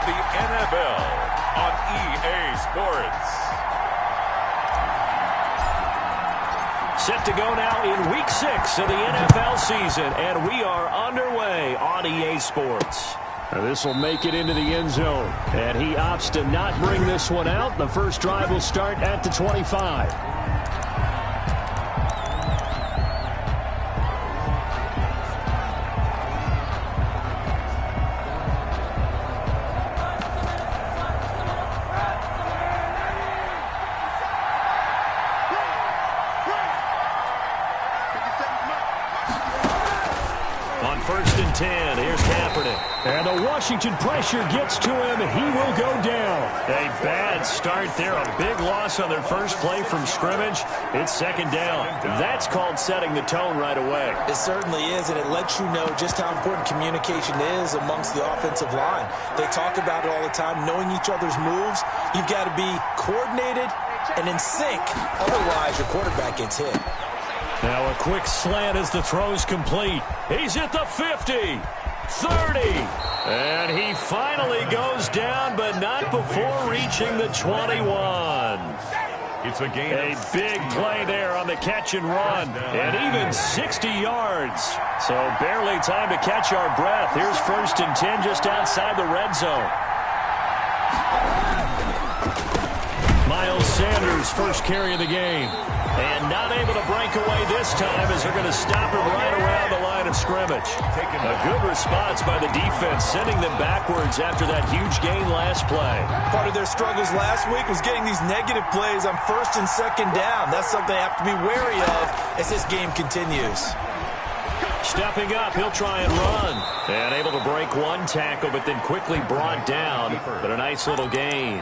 the NFL on EA Sports. Set to go now in Week 6 of the NFL season, and we are underway on EA Sports. This will make it into the end zone, and he opts to not bring this one out. The first drive will start at the 25. On 1st and 10, here's Kaepernick. And the Washington pressure gets to him. He will go down. A bad start there. A big loss on their first play from scrimmage. It's 2nd down. That's called setting the tone right away. It certainly is, and it lets you know just how important communication is amongst the offensive line. They talk about it all the time, knowing each other's moves. You've got to be coordinated and in sync. Otherwise, your quarterback gets hit. Now a quick slant as the throw's complete. He's at the 50, 30, and he finally goes down, but not before reaching the 21. It's a gain. A big play there on the catch and run, and even 60 yards. So barely time to catch our breath. Here's 1st and 10 just outside the red zone. Miles Sanders, first carry of the game. And not able to break away this time as they're going to stop him right around the line of scrimmage. A good response by the defense, sending them backwards after that huge gain last play. Part of their struggles last week was getting these negative plays on 1st and 2nd down. That's something they have to be wary of as this game continues. Stepping up, he'll try and run. And able to break one tackle, but then quickly brought down. But a nice little gain.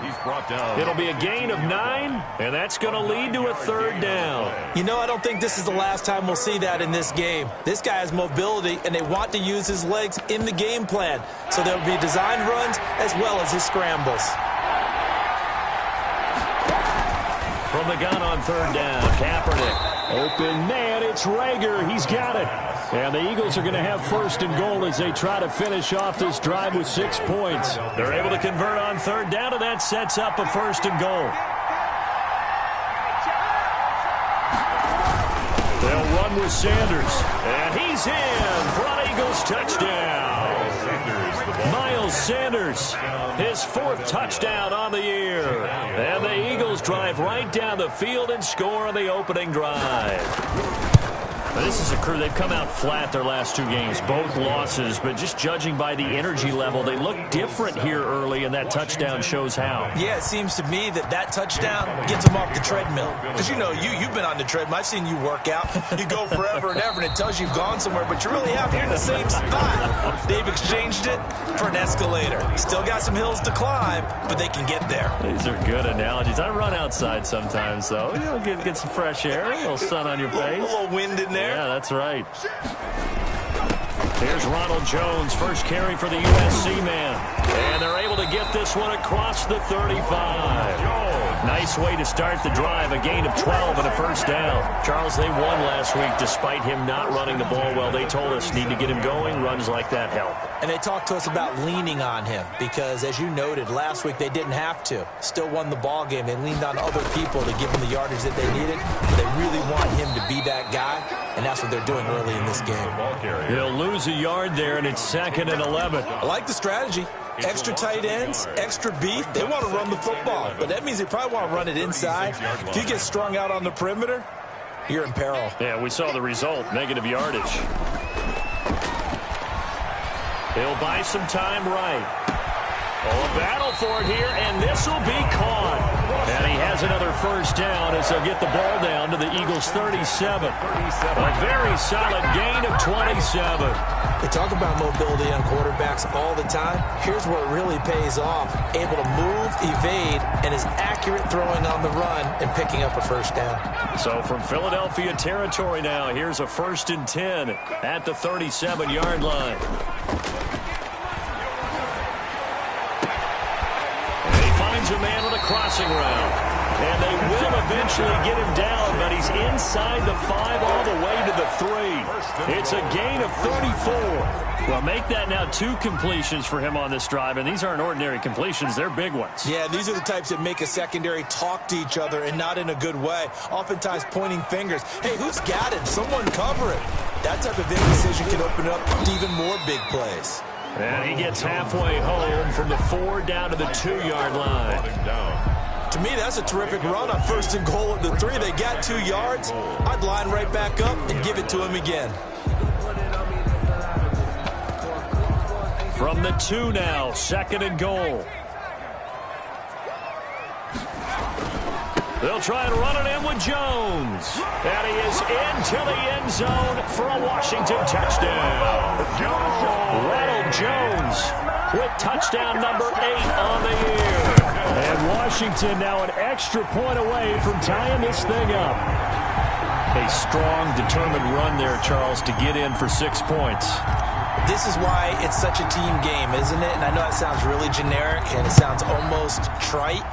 It'll be a gain of 9, and that's going to lead to a 3rd down. You know, I don't think this is the last time we'll see that in this game. This guy has mobility, and they want to use his legs in the game plan. So there'll be designed runs as well as his scrambles. From the gun on 3rd down, Kaepernick. Open man, it's Rager. He's got it. And the Eagles are going to have 1st and goal as they try to finish off this drive with 6 points. They're able to convert on 3rd down, and that sets up a 1st and goal. They'll run with Sanders. And he's in for an Eagles touchdown. Miles Sanders, his 4th touchdown on the year. And the Eagles drive right down the field and score on the opening drive. This is a crew, they've come out flat their last 2 games, both losses, but just judging by the energy level, they look different here early, and that touchdown shows how. Yeah, it seems to me that touchdown gets them off the treadmill. Because, you know, you've been on the treadmill. I've seen you work out. You go forever and ever, and it tells you you've gone somewhere, but you really have. You're in the same spot. They've exchanged it for an escalator. Still got some hills to climb, but they can get there. These are good analogies. I run outside sometimes, though. You know, get some fresh air, a little sun on your face. A little wind in there. Yeah, that's right. Here's Ronald Jones, first carry for the USC man. And they're able to get this one across the 35. Nice way to start the drive, a gain of 12 and a 1st down. Charles, they won last week despite him not running the ball well. They told us need to get him going. Runs like that help. And they talked to us about leaning on him because, as you noted, last week they didn't have to. Still won the ball game. They leaned on other people to give him the yardage that they needed. But they really want him to be that guy, and that's what they're doing early in this game. He'll lose a yard there, and it's 2nd and 11. I like the strategy. Extra tight ends, extra beef. They want to run the football, but that means they probably want to run it inside. If you get strung out on the perimeter, you're in peril. Yeah, we saw the result, negative yardage. He'll buy some time right. Oh, a battle for it here, and this will be caught. And he has another 1st down as they'll get the ball down to the Eagles' 37. A very solid gain of 27. They talk about mobility on quarterbacks all the time. Here's where it really pays off. Able to move, evade, and is accurate throwing on the run and picking up a 1st down. So from Philadelphia territory now, here's a 1st and 10 at the 37-yard line. And he finds a man with a crossing route. And they will eventually get him down, but he's inside the 5 all the way to the 3. It's a gain of 34. Well, make that now 2 completions for him on this drive, and these aren't ordinary completions. They're big ones. Yeah, these are the types that make a secondary talk to each other and not in a good way, oftentimes pointing fingers. Hey, who's got it? Someone cover it. That type of indecision can open up to even more big plays. And he gets halfway home from the 4 down to the 2-yard line. To me, that's a terrific run on 1st and goal at the 3. They got 2 yards. I'd line right back up and give it to him again. From the 2 now, 2nd and goal. They'll try and run it in with Jones. And he is into the end zone for a Washington touchdown. Ronald Jones with touchdown number 8 on the year. And Washington now an extra point away from tying this thing up. A strong, determined run there, Charles, to get in for 6 points. This is why it's such a team game, isn't it? And I know it sounds really generic and it sounds almost trite,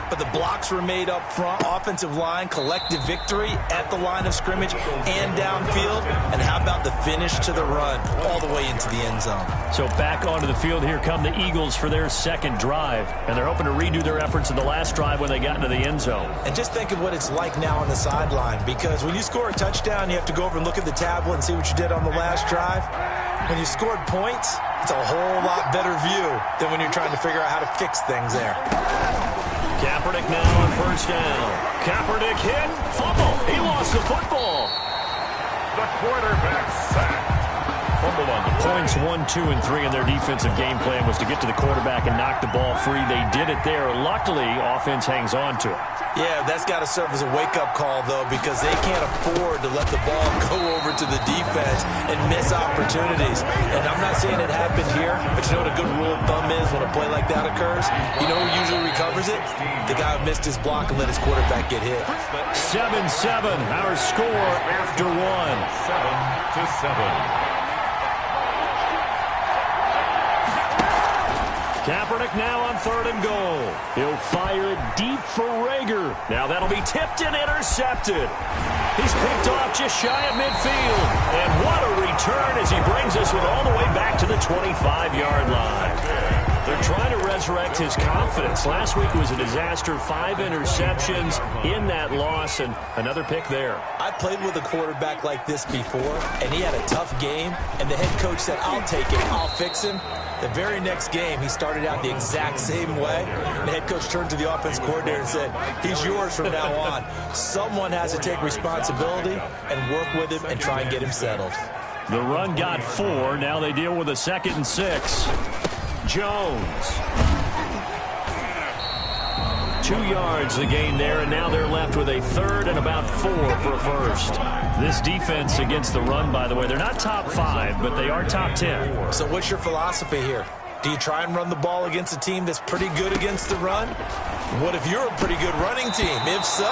but the blocks were made up front, offensive line, collective victory at the line of scrimmage and downfield. And how about the finish to the run all the way into the end zone? So back onto the field, here come the Eagles for their 2nd drive. And they're hoping to redo their efforts in the last drive when they got into the end zone. And just think of what it's like now on the sideline, because when you score a touchdown, you have to go over and look at the tablet and see what you did on the last drive. When you scored points, it's a whole lot better view than when you're trying to figure out how to fix things there. Kaepernick now on 1st down. Kaepernick hit, fumble. He lost the football. The quarterback sacked. Fumble on the Points 1, 2, and 3 in their defensive game plan was to get to the quarterback and knock the ball free. They did it there. Luckily, offense hangs on to it. Yeah, that's got to serve as a wake-up call, though, because they can't afford to let the ball go over to the defense and miss opportunities. And I'm not saying it happened here, but you know what a good rule of thumb is when a play like that occurs? You know who usually recovers it? The guy who missed his block and let his quarterback get hit. 7-7, our score after 1. 7-7. Kaepernick now on 3rd and goal. He'll fire it deep for Rager. Now that'll be tipped and intercepted. He's picked off just shy of midfield. And what a return as he brings us with all the way back to the 25-yard line. They're trying to resurrect his confidence. Last week was a disaster. 5 interceptions in that loss, and another pick there. I played with a quarterback like this before, and he had a tough game, and the head coach said, I'll take it, I'll fix him. The very next game, he started out the exact same way. The head coach turned to the offense coordinator and said, he's yours from now on. Someone has to take responsibility and work with him and try and get him settled. The run got 4. Now they deal with a 2nd and 6. Jones. 2 yards the gain there, and now they're left with a 3rd and about 4 for a first. This defense against the run, by the way, they're not top 5, but they are top 10. So what's your philosophy here? Do you try and run the ball against a team that's pretty good against the run? What if you're a pretty good running team? If so,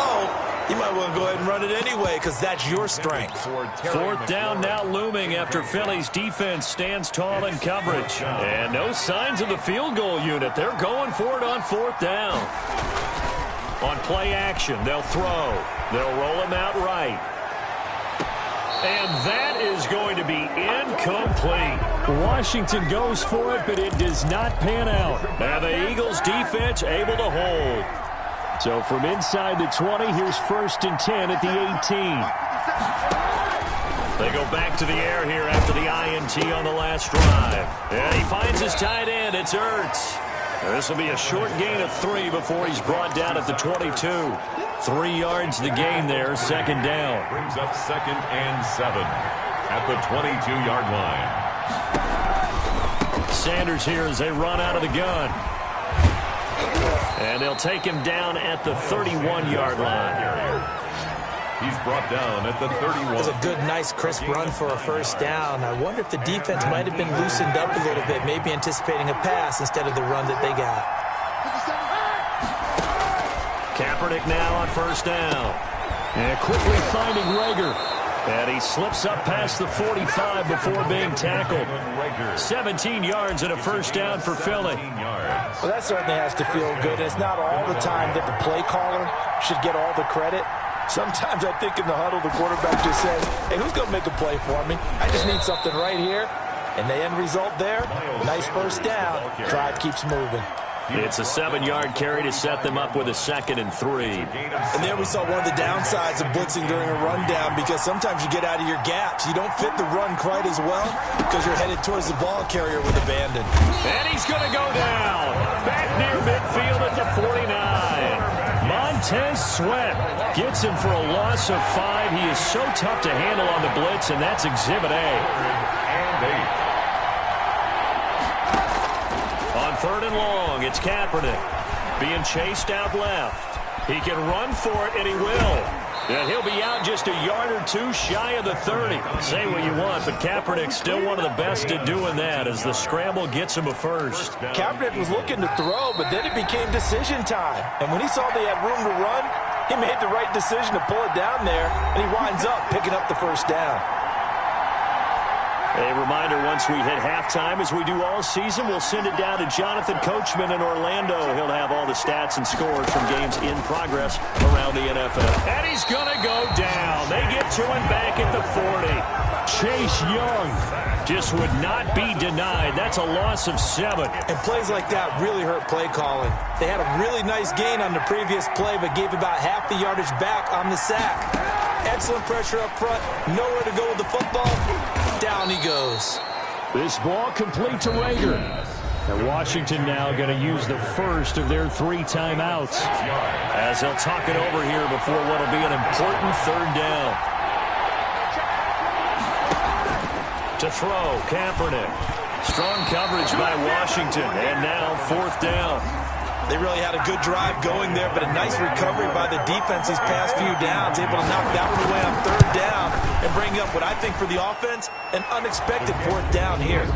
you might want to go ahead and run it anyway because that's your strength. 4th down now looming after Philly's defense stands tall in coverage. And no signs of the field goal unit. They're going for it on 4th down. On play action, they'll throw. They'll roll him out right. And that is going to be incomplete. Washington goes for it, but it does not pan out. Now the Eagles defense able to hold. So from inside the 20, here's 1st and 10 at the 18. They go back to the air here after the INT on the last drive. And he finds his tight end. It's Ertz. This will be a short gain of 3 before he's brought down at the 22. 3 yards the gain there, 2nd down. Brings up 2nd and 7 at the 22-yard line. Sanders here as they run out of the gun. And they'll take him down at the 31-yard line. He's brought down at the 31. It was a good, nice, crisp run for a 1st down. I wonder if the defense might have been loosened up a little bit, maybe anticipating a pass instead of the run that they got. Kaepernick now on 1st down. And quickly finding Rager. And he slips up past the 45 before being tackled. 17 yards and a 1st down for Philly. Well, that certainly has to feel good. It's not all the time that the play caller should get all the credit. Sometimes I think in the huddle, the quarterback just says, hey, who's going to make a play for me? I just need something right here. And the end result there, nice first down. Drive keeps moving. It's a 7-yard carry to set them up with a 2nd and 3. And there we saw one of the downsides of blitzing during a rundown, because sometimes you get out of your gaps. You don't fit the run quite as well because you're headed towards the ball carrier with abandon. And he's going to go down. Back near midfield at the 49. Montez Sweat gets him for a loss of 5. He is so tough to handle on the blitz, and that's Exhibit A. And 8. On 3rd and long, it's Kaepernick being chased out left. He can run for it, and he will. And he'll be out just a yard or two shy of the 30. Say what you want, but Kaepernick's still one of the best at doing that as the scramble gets him a first. Kaepernick was looking to throw, but then it became decision time. And when he saw they had room to run, he made the right decision to pull it down there, and he winds up picking up the first down. A reminder, once we hit halftime, as we do all season, we'll send it down to Jonathan Coachman in Orlando. He'll have all the stats and scores from games in progress around the NFL. And he's going to go down. They get to him back at the 40. Chase Young just would not be denied. That's a loss of 7. And plays like that really hurt play calling. They had a really nice gain on the previous play, but gave about half the yardage back on the sack. Excellent pressure up front. Nowhere to go with the football. Down he goes. This ball complete to Rager. And Washington now going to use the first of their 3 timeouts as they'll talk it over here before what will be an important 3rd down. To throw, Kaepernick. Strong coverage by Washington. And now 4th down. They really had a good drive going there, but a nice recovery by the defense these past few downs, able to knock that one away on 3rd down and bring up what I think for the offense, an unexpected 4th down here.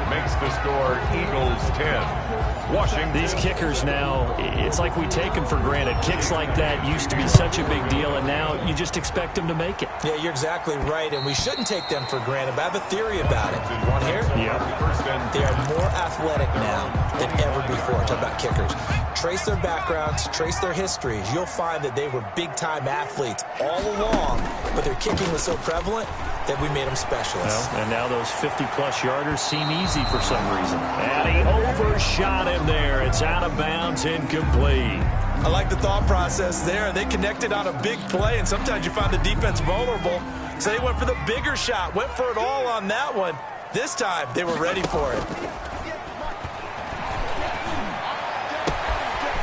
Makes the score Eagles 10. Washington. These kickers now, it's like we take them for granted. Kicks like that used to be such a big deal, and now you just expect them to make it. Yeah, you're exactly right, and we shouldn't take them for granted, but I have a theory about it. You want to hear? Yeah. They are more athletic now than ever before. Talk about kickers. Trace their backgrounds, trace their histories. You'll find that they were big-time athletes all along, but their kicking was so prevalent that we made them specialists. Well, and now those 50-plus yarders seem easy for some reason. And he overshot him there. It's out of bounds, incomplete. I like the thought process there. They connected on a big play, and sometimes you find the defense vulnerable. So they went for the bigger shot, went for it all on that one. This time, they were ready for it.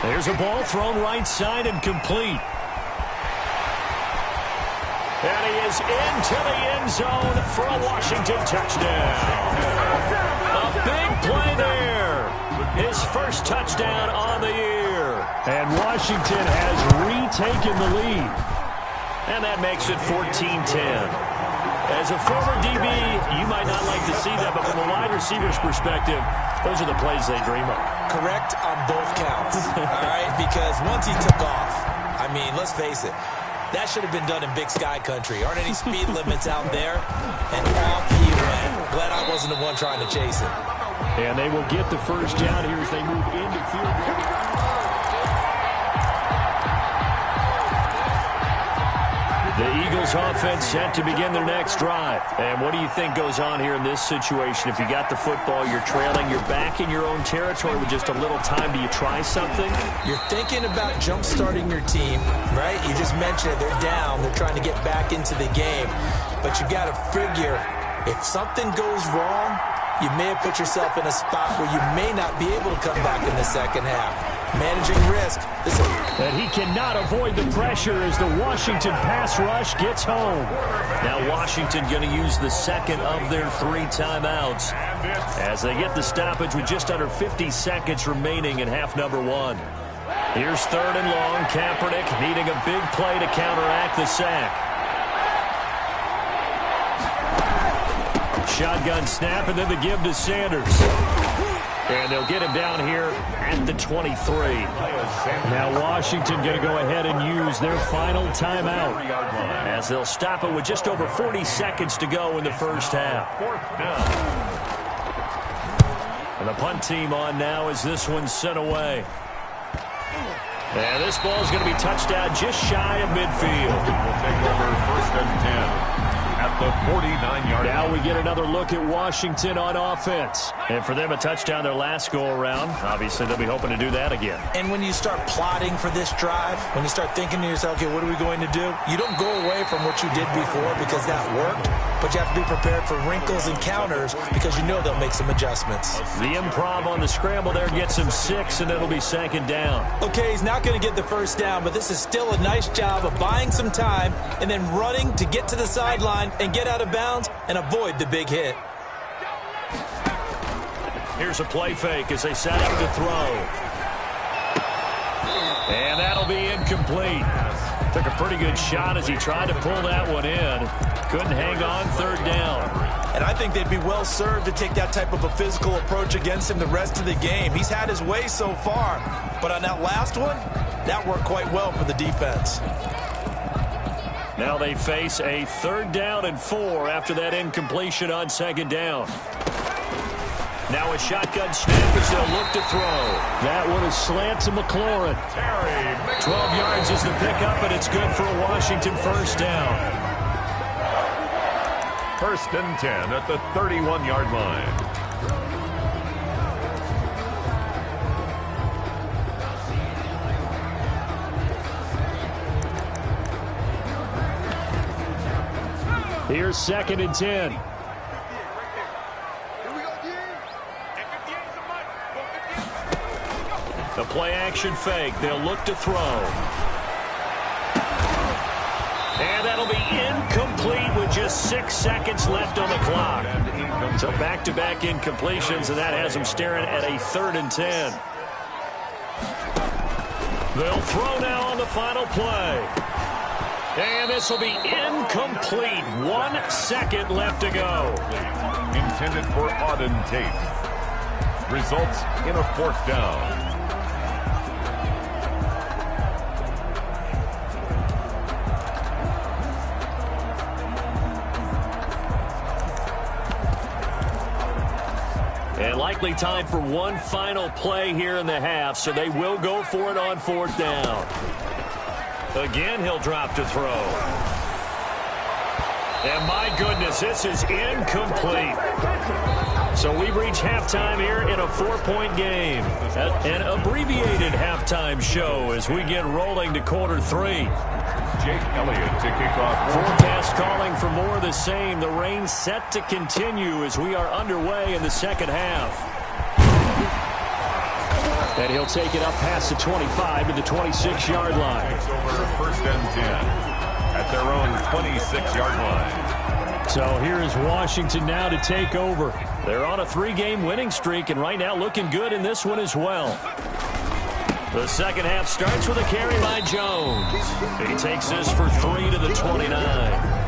There's a ball thrown right side and complete. And he is into the end zone for a Washington touchdown. A big play there. His first touchdown on the year. And Washington has retaken the lead. And that makes it 14-10. As a former DB, you might not like to see that, but from a wide receiver's perspective, those are the plays they dream of. Correct on both counts, all right? Because once he took off, I mean, let's face it, that should have been done in Big Sky country. Aren't any speed limits out there? And off he went. Glad I wasn't the one trying to chase him. And they will get the first down here as they move into field goal. The Eagles offense set to begin their next drive. And what do you think goes on here in this situation? If you got the football, you're trailing, you're back in your own territory with just a little time. Do you try something? You're thinking about jump-starting your team, right? You just mentioned it. They're down. They're trying to get back into the game. But you got to figure, if something goes wrong, you may have put yourself in a spot where you may not be able to come back in the second half. Managing risk. And he cannot avoid the pressure as the Washington pass rush gets home. Now Washington going to use the second of their 3 timeouts as they get the stoppage with just under 50 seconds remaining in half number 1. Here's 3rd and long. Kaepernick needing a big play to counteract the sack. Shotgun snap and then the give to Sanders. And they'll get him down here at the 23. Now Washington going to go ahead and use their final timeout as they'll stop it with just over 40 seconds to go in the first half. And the punt team on now as this one's sent away. And this ball is going to be touched down just shy of midfield. We'll take over 1st and 10 at the 49-yard line. Now we get another look at Washington on offense. And for them, a touchdown their last go-around. Obviously, they'll be hoping to do that again. And when you start plotting for this drive, when you start thinking to yourself, okay, what are we going to do? You don't go away from what you did before because that worked. But you have to be prepared for wrinkles and counters because you know they'll make some adjustments. The improv on the scramble there gets him 6, and it'll be 2nd down. Okay, he's not going to get the first down, but this is still a nice job of buying some time and then running to get to the sideline and get out of bounds and avoid the big hit. Here's a play fake as they set up to throw. And that'll be incomplete. Took a pretty good shot as he tried to pull that one in. Couldn't hang on 3rd down. And I think they'd be well served to take that type of a physical approach against him the rest of the game. He's had his way so far. But on that last one, that worked quite well for the defense. Now they face a 3rd down and 4 after that incompletion on 2nd down. Now a shotgun snap as they'll look to throw. That one is slant to McLaurin. 12 yards is the pickup, and it's good for a Washington 1st down. 1st and 10 at the 31-yard line. Here's 2nd and 10. The play-action fake. They'll look to throw. And that'll be incomplete with just 6 seconds left on the clock. So back-to-back incompletions, and that has them staring at a 3rd and 10. They'll throw now on the final play. And this will be incomplete. 1 second left to go. Intended for Auden Tate. Results in a 4th down. And likely time for one final play here in the half, so they will go for it on 4th down. Again, he'll drop to throw. And my goodness, this is incomplete. So we've reached halftime here in a 4-point game. An abbreviated halftime show as we get rolling to quarter 3. Jake Elliott to kick off. Forecast calling for more of the same. The rain set to continue as we are underway in the 2nd half. And he'll take it up past the 25 to the 26-yard line. Takes over 1st and 10 at their own 26-yard line. So here is Washington now to take over. They're on a 3-game winning streak, and right now looking good in this one as well. The 2nd half starts with a carry by Jones. He takes this for 3 to the 29.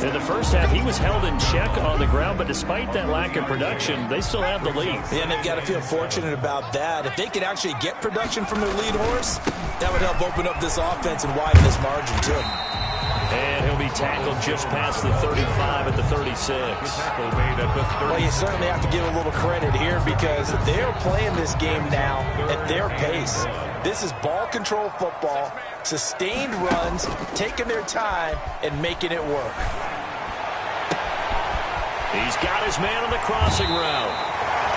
In the 1st half, he was held in check on the ground, but despite that lack of production, they still have the lead. Yeah, and they've got to feel fortunate about that. If they could actually get production from their lead horse, that would help open up this offense and widen this margin, too. And he'll be tackled just past the 35 at the 36. Well, you certainly have to give a little credit here because they're playing this game now at their pace. This is ball control football, sustained runs, taking their time, and making it work. He's got his man on the crossing route.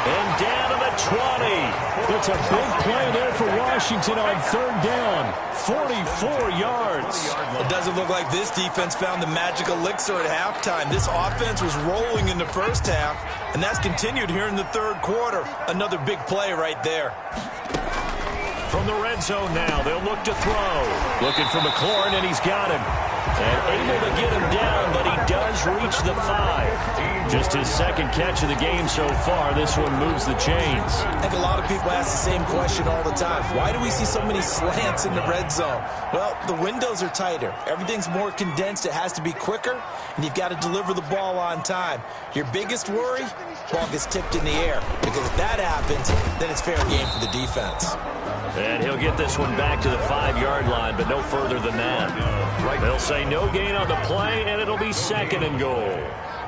And down to the 20. It's a big play there for Washington on 3rd down. 44 yards. It doesn't look like this defense found the magic elixir at halftime. This offense was rolling in the 1st half, and that's continued here in the 3rd quarter. Another big play right there. From the red zone now, they'll look to throw. Looking for McLaurin, and he's got him. And able to get him down, but he does reach the 5. Just his 2nd catch of the game so far. This one moves the chains. I think a lot of people ask the same question all the time. Why do we see so many slants in the red zone? Well, the windows are tighter. Everything's more condensed. It has to be quicker, and you've got to deliver the ball on time. Your biggest worry? Ball gets tipped in the air. Because if that happens, then it's fair game for the defense. And he'll get this one back to the 5-yard line, but no further than that. They'll say no gain on the play, and it'll be 2nd and goal.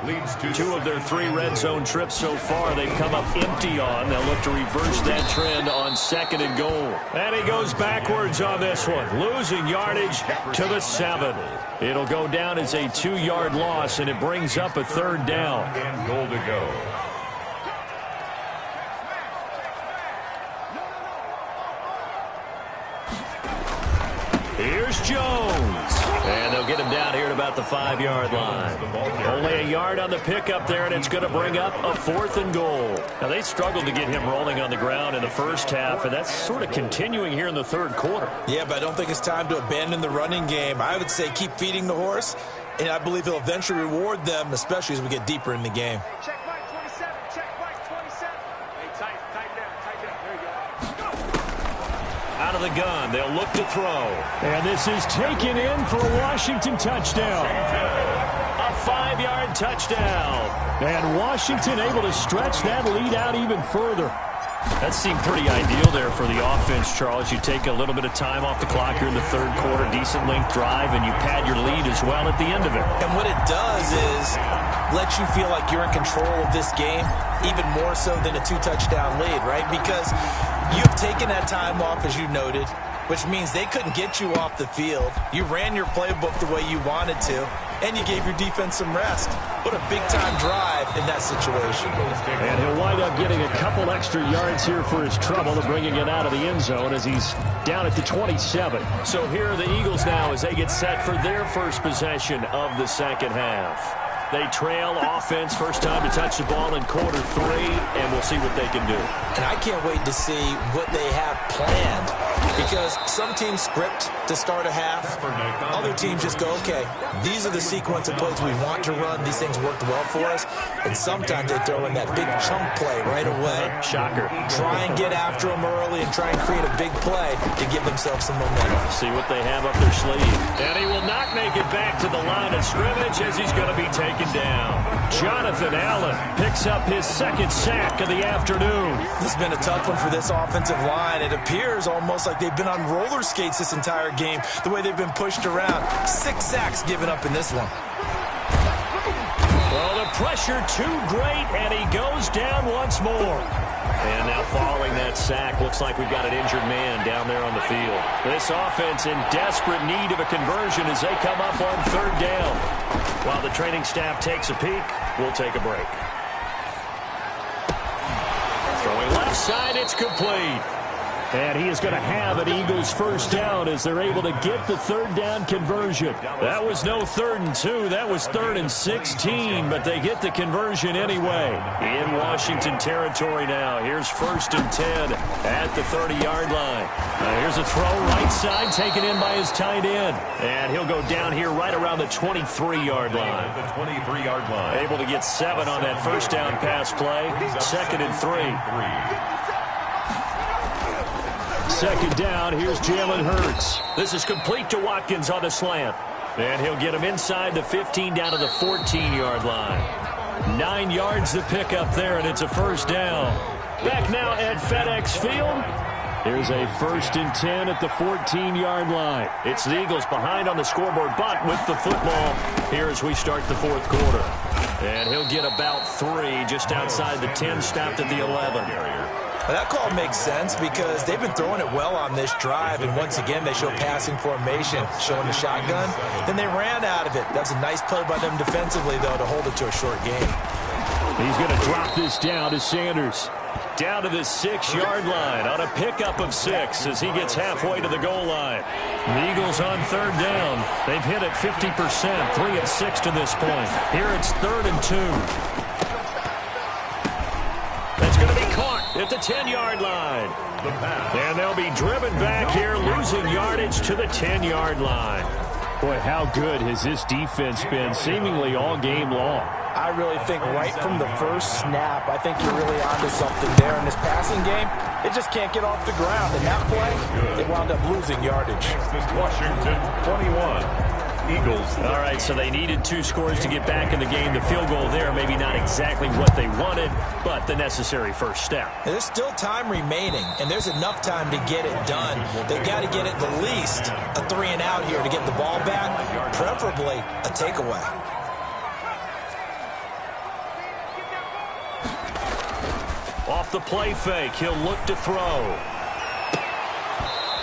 leads to 2 of their 3 red zone trips so far they've come up empty on. They'll look to reverse that trend on 2nd and goal. And he goes backwards on this one, losing yardage to the 7. It'll go down as a 2-yard loss, and it brings up a 3rd down. And goal to go. Here's Jones. And they'll get him down here at about the 5-yard line. Only a yard on the pickup there, and it's going to bring up a 4th and goal. Now, they struggled to get him rolling on the ground in the first half, and that's sort of continuing here in the 3rd quarter. Yeah, but I don't think it's time to abandon the running game. I would say keep feeding the horse, and I believe he'll eventually reward them, especially as we get deeper in the game. Check Mike 27. Check Mike 27. Hey, tight down. There you go. Out of the gun, they'll look to throw. And this is taken in for a Washington touchdown. A 5-yard touchdown. And Washington able to stretch that lead out even further. That seemed pretty ideal there for the offense, Charles. You take a little bit of time off the clock here in the 3rd quarter, decent length drive, and you pad your lead as well at the end of it. And what it does is let you feel like you're in control of this game, even more so than a 2-touchdown lead, right? Because you've taken that time off, as you noted, which means they couldn't get you off the field. You ran your playbook the way you wanted to, and you gave your defense some rest. What a big-time drive in that situation. And he'll wind up getting a couple extra yards here for his trouble of bringing it out of the end zone as he's down at the 27. So here are the Eagles now as they get set for their first possession of the 2nd half. They trail offense, first time to touch the ball in quarter 3, and we'll see what they can do. And I can't wait to see what they have planned, because some teams script to start a half. Other teams just go, okay, these are the sequence of plays we want to run. These things worked well for us. And sometimes they throw in that big chunk play right away. Shocker. Try and get after them early and try and create a big play to give themselves some momentum. See what they have up their sleeve. And he will not make it back to the line of scrimmage as he's going to be taken down. Jonathan Allen picks up his 2nd sack of the afternoon. This has been a tough one for this offensive line. It appears almost like they've been on roller skates this entire game, the way they've been pushed around. 6 sacks given up in this one. Well, the pressure too great, and he goes down once more. And now following that sack, looks like we've got an injured man down there on the field. This offense in desperate need of a conversion as they come up on 3rd down. While the training staff takes a peek, we'll take a break. Throwing left side, it's complete. And he is going to have an Eagles first down as they're able to get the 3rd down conversion. That was no 3rd and 2. That was 3rd and 16, but they get the conversion anyway. In Washington territory now. Here's 1st and 10 at the 30-yard line. Here's a throw right side taken in by his tight end. And he'll go down here right around the 23-yard line. The 23-yard line. Able to get 7 on that first down pass play. 2nd and 3. 2nd down, here's Jalen Hurts. This is complete to Watkins on the slant. And he'll get him inside the 15 down to the 14-yard line. 9 yards to pick up there, and it's a first down. Back now at FedEx Field. Here's a 1st and 10 at the 14-yard line. It's the Eagles behind on the scoreboard, but with the football here as we start the 4th quarter. And he'll get about 3 just outside the 10, stopped at the 11. Well, that call makes sense because they've been throwing it well on this drive, and once again they show passing formation, showing the shotgun. Then they ran out of it. That's a nice play by them defensively, though, to hold it to a short game. He's going to drop this down to Sanders. Down to the 6-yard line on a pickup of 6 as he gets halfway to the goal line. The Eagles on 3rd down. They've hit it 50%, 3 of 6 to this point. Here it's 3rd and 2. That's going to be caught at the 10-yard line. And they'll be driven back here, losing yardage to the 10-yard line. Boy, how good has this defense been seemingly all game long? I really think right from the first snap, I think you're really onto something there in this passing game. It just can't get off the ground. In that play, they wound up losing yardage. Washington 21. Eagles. All right, so they needed 2 scores to get back in the game. The field goal there, maybe not exactly what they wanted, but the necessary first step. There's still time remaining, and there's enough time to get it done. They've got to get at the least a 3 and out here to get the ball back, preferably a takeaway. Off the play fake, he'll look to throw.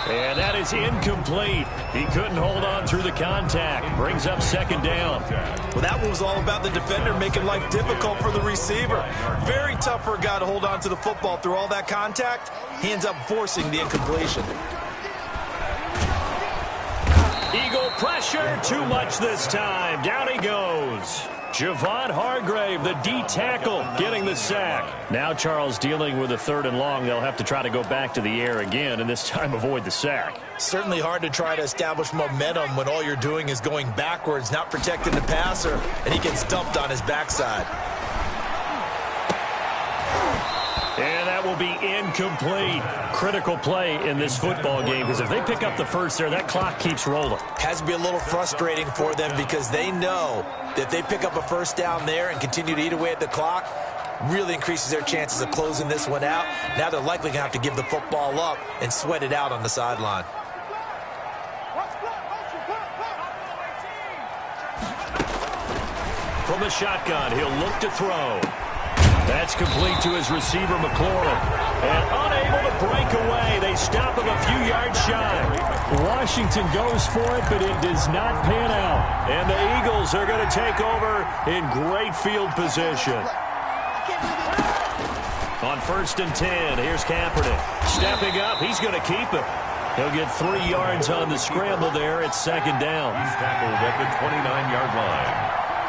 And that is incomplete. He couldn't hold on through the contact. Brings up second down. Well, that one was all about the defender making life difficult for the receiver. Very tough for a guy to hold on to the football through all that contact. He ends up forcing the incompletion. Eagle pressure, too much this time. Down he goes. Javon Hargrave, the D tackle, getting the sack. Now Charles dealing with a 3rd and long. They'll have to try to go back to the air again, and this time avoid the sack. Certainly hard to try to establish momentum when all you're doing is going backwards, not protecting the passer, and he gets dumped on his backside. And that will be incomplete. Critical play in this football game, because if they pick up the first there, that clock keeps rolling. Has to be a little frustrating for them because they know that if they pick up a first down there and continue to eat away at the clock, really increases their chances of closing this one out. Now they're likely going to have to give the football up and sweat it out on the sideline. From the shotgun, he'll look to throw. That's complete to his receiver, McLaurin. And unable to break away. They stop him a few yards shy. Washington goes for it, but it does not pan out. And the Eagles are going to take over in great field position. On 1st and 10, here's Kaepernick. Stepping up, he's going to keep it. He'll get 3 yards on the scramble there at 2nd down. He's tackled at the 29-yard line.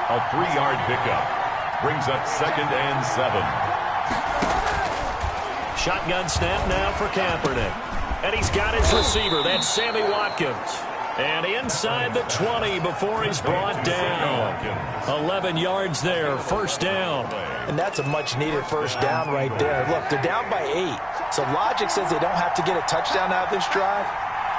A 3-yard pickup. Brings up 2nd and 7. Shotgun snap now for Kaepernick. And he's got his receiver. That's Sammy Watkins. And inside the 20 before he's brought down. 11 yards there, 1st down. And that's a much-needed first down right there. Look, they're down by 8. So logic says they don't have to get a touchdown out of this drive.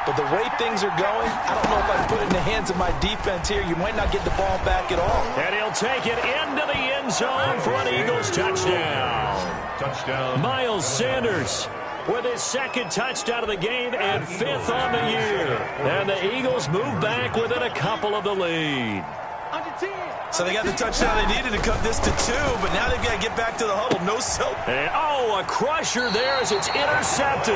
But the way things are going, I don't know if I put it in the hands of my defense here. You might not get the ball back at all. And he'll take it into the end zone for an Eagles touchdown. Touchdown. Miles Sanders with his 2nd touchdown of the game and 5th on the year. And the Eagles move back within a couple of the lead. So they got the touchdown they needed to cut this to 2, but now they've got to get back to the huddle. No soap. And, a crusher there as it's intercepted.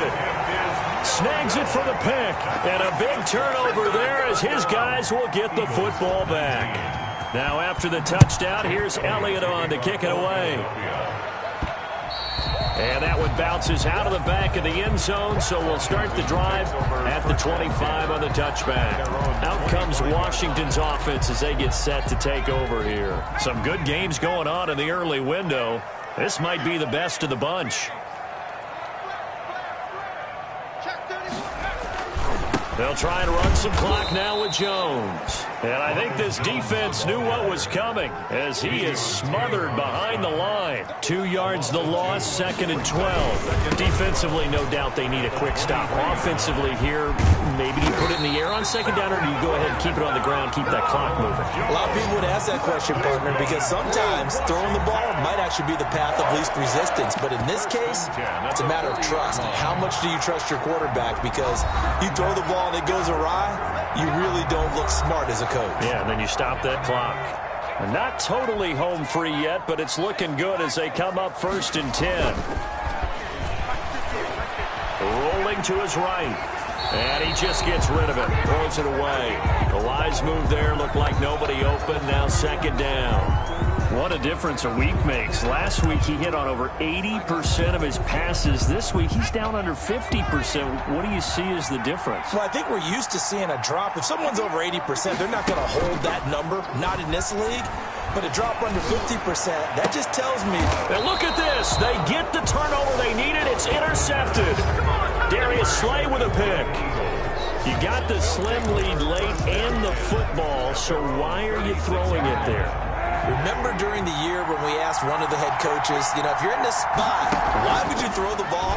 Snags it for the pick. And a big turnover there as his guys will get the football back. Now after the touchdown, here's Elliott on to kick it away. And that one bounces out of the back of the end zone, so we'll start the drive at the 25 on the touchback. Out comes Washington's offense as they get set to take over here. Some good games going on in the early window. This might be the best of the bunch. They'll try and run some clock now with Jones. And I think this defense knew what was coming as he is smothered behind the line. 2 yards the loss, 2nd and 12. Defensively, no doubt they need a quick stop. Offensively here, maybe you put it in the air on 2nd down, or do you go ahead and keep it on the ground, keep that clock moving? A lot of people would ask that question, partner, because sometimes throwing the ball might actually be the path of least resistance. But in this case, it's a matter of trust. How much do you trust your quarterback? Because you throw the ball and it goes awry, you really don't look smart as a coach. Yeah, and then you stop that clock. Not totally home free yet, but it's looking good as they come up 1st and 10. Rolling to his right. And he just gets rid of it. Throws it away. The wise move there. Looked like nobody open. Now 2nd down. What a difference a week makes. Last week he hit on over 80% of his passes. This week he's down under 50%. What do you see as the difference? Well, I think we're used to seeing a drop. If someone's over 80%, they're not going to hold that number. Not in this league. But a drop under 50%, that just tells me. And look at this. They get the turnover they needed. It's intercepted. Darius Slay with a pick. You got the slim lead late and the football, so why are you throwing it there? Remember during the year when we asked one of the head coaches, if you're in this spot, why would you throw the ball?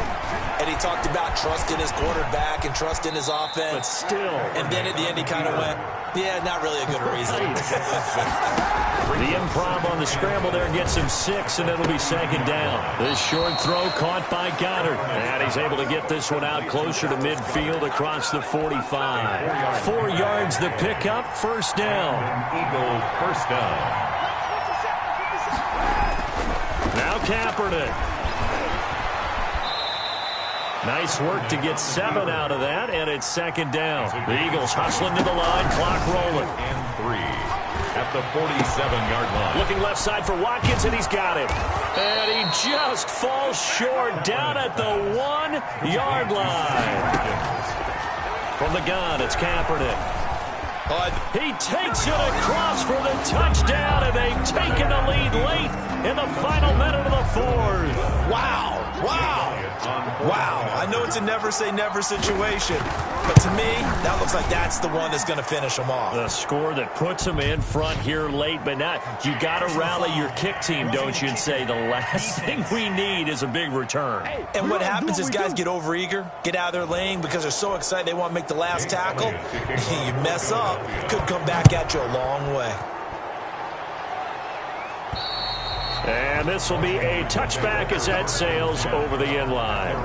And he talked about trust in his quarterback and trust in his offense. But still. And then at the end he kind of went, yeah, not really a good reason. The improv on the scramble there gets him 6, and it'll be 2nd down. This short throw caught by Goddard. And he's able to get this one out closer to midfield across the 45. 4 yards the pickup, 1st down. Eagles 1st down. Now Kaepernick. Nice work to get 7 out of that, and it's second down. The Eagles hustling to the line, clock rolling. And 3 at the 47-yard line. Looking left side for Watkins, and he's got it. And he just falls short down at the 1-yard line. From the gun, it's Kaepernick. He takes it across for the touchdown, and they've taken the lead late in the final minute of the fourth. Wow. I know it's a never-say-never situation, but to me, that looks like that's the one that's going to finish them off. The score that puts them in front here late, but not. You got to rally your kick team, don't you, and say the last thing we need is a big return. And what happens is guys get overeager, get out of their lane because they're so excited they want to make the last tackle. You mess up, could come back at you a long way. And this will be a touchback as that sails over the end line.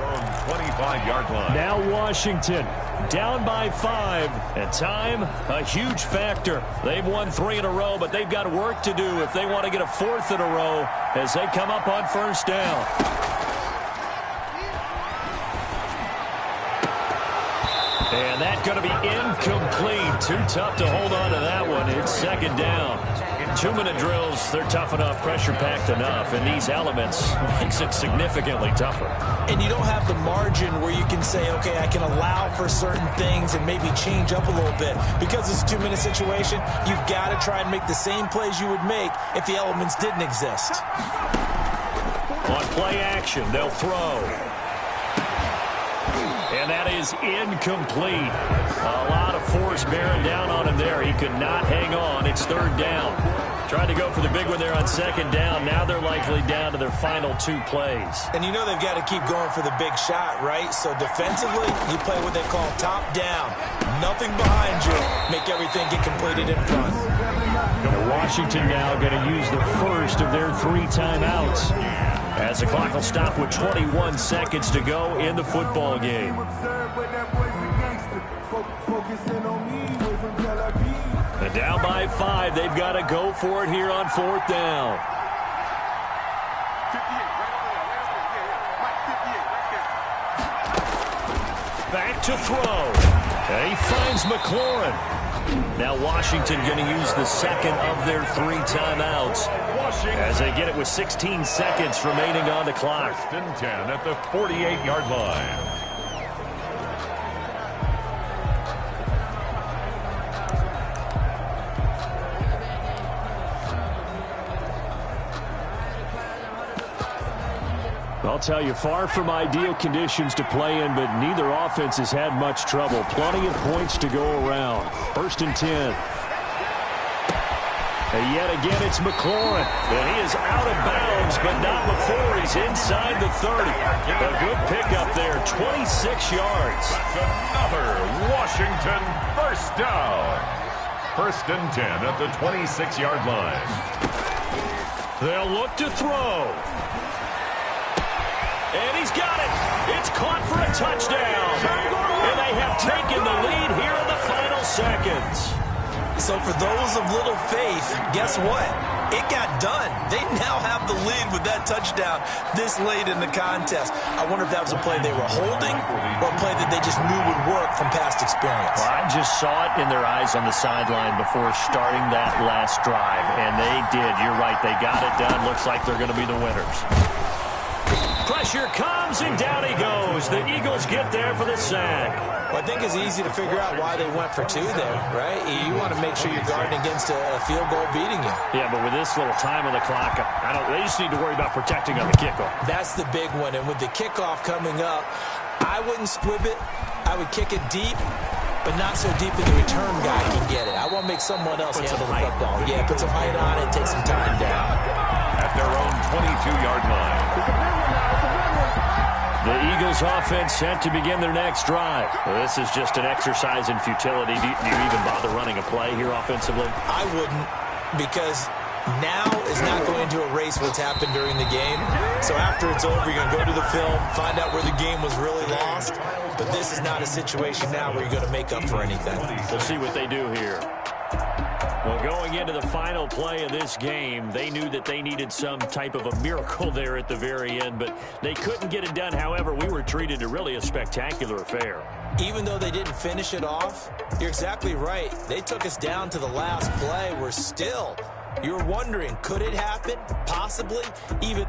25-yard line. Now Washington down by 5. And time, a huge factor. They've won 3 in a row, but they've got work to do if they want to get a 4th in a row as they come up on first down. And that's going to be incomplete. Too tough to hold on to that one. It's second down. 2-minute drills, they're tough enough, pressure-packed enough, and these elements makes it significantly tougher. And you don't have the margin where you can say, okay, I can allow for certain things and maybe change up a little bit. Because it's a 2-minute situation, you've got to try and make the same plays you would make if the elements didn't exist. On play action, they'll throw. And that is incomplete. A lot of force bearing down on him there. He could not hang on. It's third down. Tried to go for the big one there on second down. Now they're likely down to their final 2 plays. And you know they've got to keep going for the big shot, right? So defensively, you play what they call top down. Nothing behind you. Make everything get completed in front. Washington now going to use the first of their 3 timeouts, as the clock will stop with 21 seconds to go in the football game. And down by 5, they've got to go for it here on 4th down. Back to throw. And he finds McLaurin. Now Washington going to use the second of their 3 timeouts as they get it with 16 seconds remaining on the clock. First and 10 at the 48-yard line. I'll tell you, far from ideal conditions to play in, but neither offense has had much trouble. Plenty of points to go around. First and 10. And yet again, it's McLaurin. And he is out of bounds, but not before he's inside the 30. A good pickup there, 26 yards. That's another Washington first down. First and 10 at the 26-yard line. They'll look to throw. And he's got it. It's caught for a touchdown. And they have taken the lead here in the final seconds. So for those of little faith, guess what? It got done. They now have the lead with that touchdown this late in the contest. I wonder if that was a play they were holding or a play that they just knew would work from past experience. Well, I just saw it in their eyes on the sideline before starting that last drive, and they did. You're right. They got it done. Looks like they're going to be the winners. Pressure comes, and down he goes. The Eagles get there for the sack. Well, I think it's easy to figure out why they went for 2 there, right? You want to make sure you're guarding against a field goal beating you. Yeah, but with this little time on the clock, they just need to worry about protecting on the kickoff. That's the big one, and with the kickoff coming up, I wouldn't squib it. I would kick it deep, but not so deep that the return guy can get it. I want to make someone else handle the football. Yeah, put some height on it, take some time down. At their own 22-yard line. The Eagles offense set to begin their next drive. Well, this is just an exercise in futility. Do you even bother running a play here offensively? I wouldn't, because now is not going to erase what's happened during the game. So after it's over, you're going to go to the film, find out where the game was really lost. But this is not a situation now where you're going to make up for anything. We'll see what they do here. Well, going into the final play of this game, they knew that they needed some type of a miracle there at the very end, but they couldn't get it done. However, we were treated to really a spectacular affair. Even though they didn't finish it off, you're exactly right. They took us down to the last play. We're still, you're wondering, could it happen? Possibly. Even